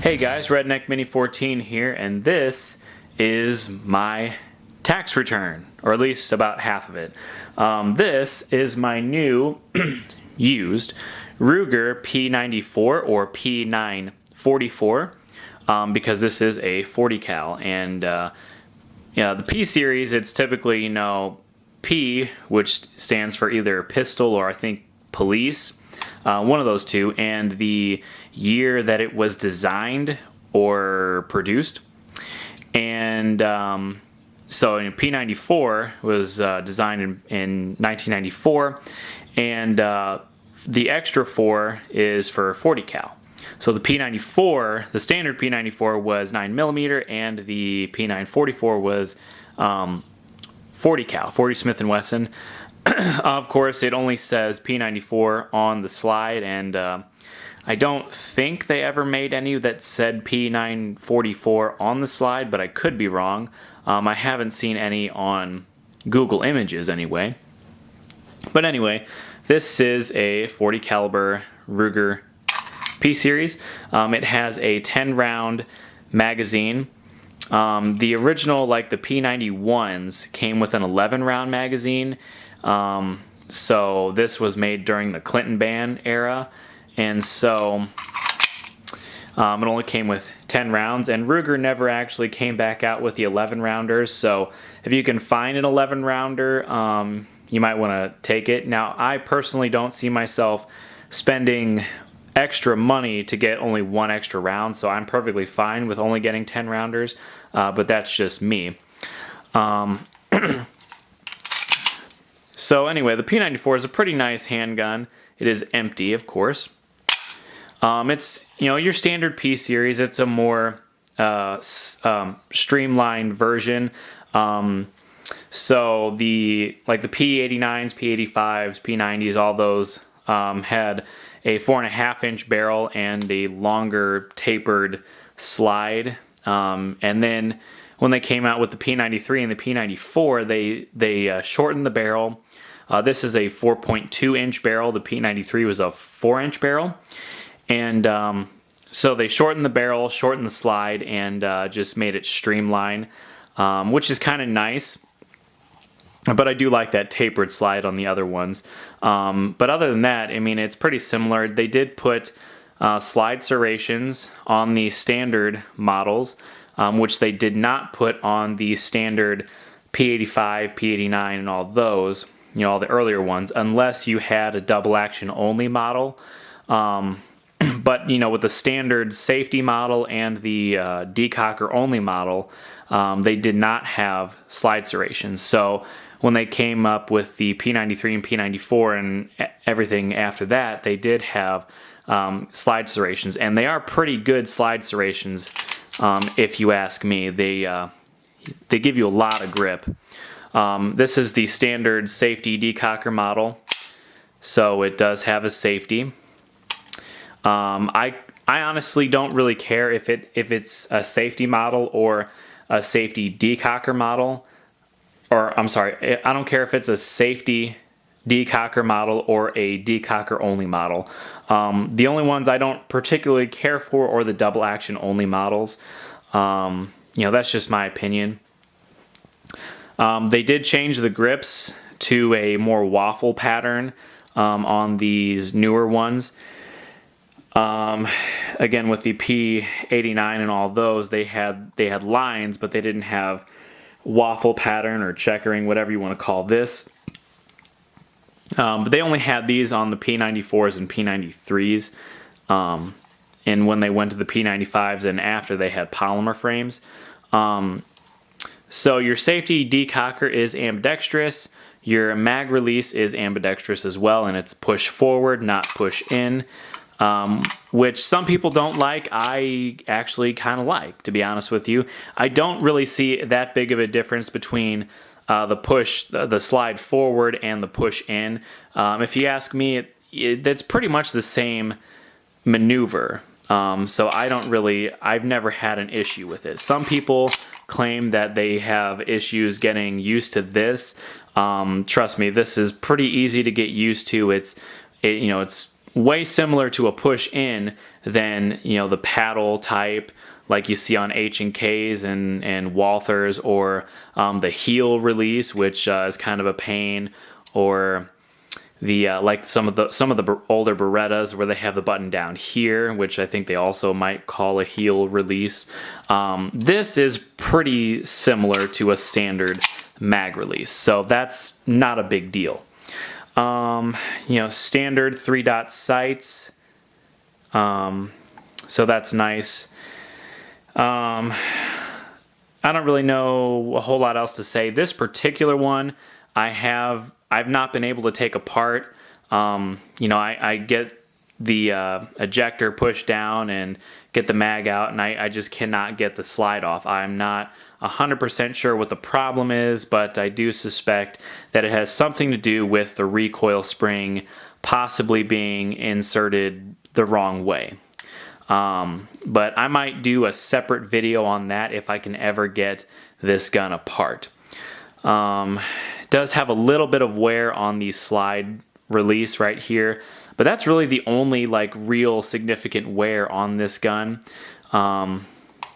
Hey guys, Redneck Mini 14 here, and this is my tax return, or at least about half of it. This is my new used Ruger P94 or P944 because this is a 40 cal, and the P series, it's typically P, which stands for either pistol or I think police. One of those two, and the year that it was designed or produced. And so P94 was designed in 1994, and the extra 4 is for 40 cal. So the P94, the standard P94 was 9mm, and the P944 was 40 cal, 40 Smith & Wesson. Of course, it only says P94 on the slide, and I don't think they ever made any that said P944 on the slide, but I could be wrong. I haven't seen any on Google Images anyway. But anyway, this is a 40 caliber Ruger P series. It has a 10 round magazine. The original, like the P91s, came with an 11 round magazine. So this was made during the Clinton ban era, and so it only came with 10 rounds, and Ruger never actually came back out with the 11 rounders. So if you can find an 11 rounder, you might want to take it. Now, I personally don't see myself spending extra money to get only one extra round, so I'm perfectly fine with only getting 10 rounders, but that's just me. So anyway, the P94 is a pretty nice handgun. It is empty, of course. It's your standard P series. It's a more streamlined version. So the P89s, P85s, P90s, all those had a 4.5-inch barrel and a longer tapered slide. And then when they came out with the P93 and the P94, they shortened the barrel. This is a 4.2-inch barrel. The P93 was a 4-inch barrel. And so they shortened the barrel, shortened the slide, and just made it streamline, which is kind of nice. But I do like that tapered slide on the other ones. But other than that, I mean, it's pretty similar. They did put slide serrations on the standard models, which they did not put on the standard P85, P89, and all those, all the earlier ones, unless you had a double action only model. But with the standard safety model and the decocker only model, they did not have slide serrations. So when they came up with the P93 and P94 and everything after that, they did have slide serrations, and they are pretty good slide serrations. If you ask me, they give you a lot of grip. This is the standard safety decocker model, so it does have a safety. I honestly don't really care if it's a safety model or a safety decocker model, or I'm sorry, I don't care if it's a safety decocker model or a decocker only model. The only ones I don't particularly care for are the double action only models. That's just my opinion. They did change the grips to a more waffle pattern on these newer ones. Again, with the P89 and all those, they had lines, but they didn't have waffle pattern or checkering, whatever you want to call this. But they only had these on the P94s and P93s. And when they went to the P95s and after, they had polymer frames. So your safety decocker is ambidextrous. Your mag release is ambidextrous as well, and it's push forward, not push in. Which some people don't like. I actually kind of like, to be honest with you. I don't really see that big of a difference between the slide forward and the push in. If you ask me, that's pretty much the same maneuver. So I've never had an issue with it. Some people claim that they have issues getting used to this. Trust me, this is pretty easy to get used to. It's way similar to a push-in than, you know, the paddle type like you see on H&Ks and Walthers, or the heel release, which is kind of a pain, or the like some of the older Berettas where they have the button down here, which I think they also might call a heel release. This is pretty similar to a standard mag release, so that's not a big deal. You know, standard 3-dot sights, so that's nice. I don't really know a whole lot else to say. This particular one, I've not been able to take apart. You know, I get the ejector pushed down and get the mag out, and I just cannot get the slide off. I'm not 100% sure what the problem is, but I do suspect that it has something to do with the recoil spring possibly being inserted the wrong way. But I might do a separate video on that if I can ever get this gun apart. It does have a little bit of wear on the slide release right here, but that's really the only like real significant wear on this gun.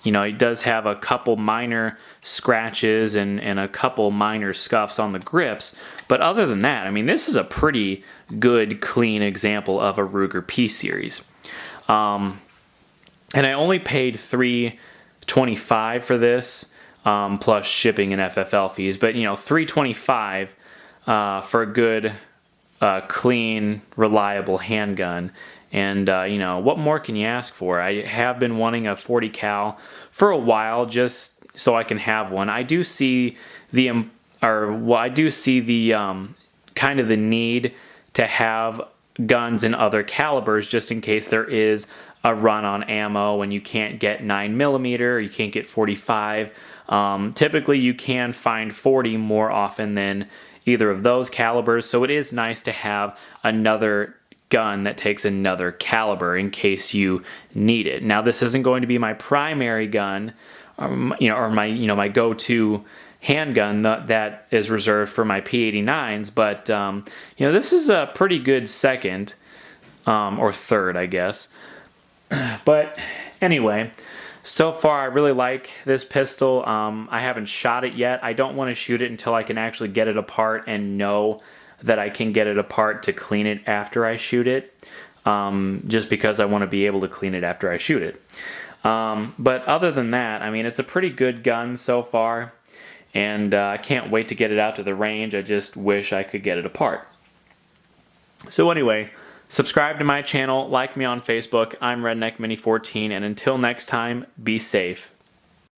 You know, it does have a couple minor scratches and a couple minor scuffs on the grips, but other than that, I mean, this is a pretty good, clean example of a Ruger P series. And I only paid $325 for this, plus shipping and FFL fees. But, you know, $325 for a good, clean, reliable handgun. And, you know, what more can you ask for? I have been wanting a 40 cal for a while just so I can have one. I do see the, kind of the need to have guns in other calibers just in case there is a run on ammo and you can't get 9mm or you can't get 45. Typically you can find 40 more often than either of those calibers, so it is nice to have another gun that takes another caliber in case you need it. Now, this isn't going to be my primary gun, you know, or my go-to handgun that is reserved for my P89s, but you know, this is a pretty good second or third, I guess. But anyway, so far I really like this pistol. I haven't shot it yet. I don't want to shoot it until I can actually get it apart and know that I can get it apart to clean it after I shoot it, just because I want to be able to clean it after I shoot it. But other than that, I mean, it's a pretty good gun so far, and I can't wait to get it out to the range. I just wish I could get it apart. So anyway, subscribe to my channel, like me on Facebook. I'm Redneck Mini 14, and until next time, be safe.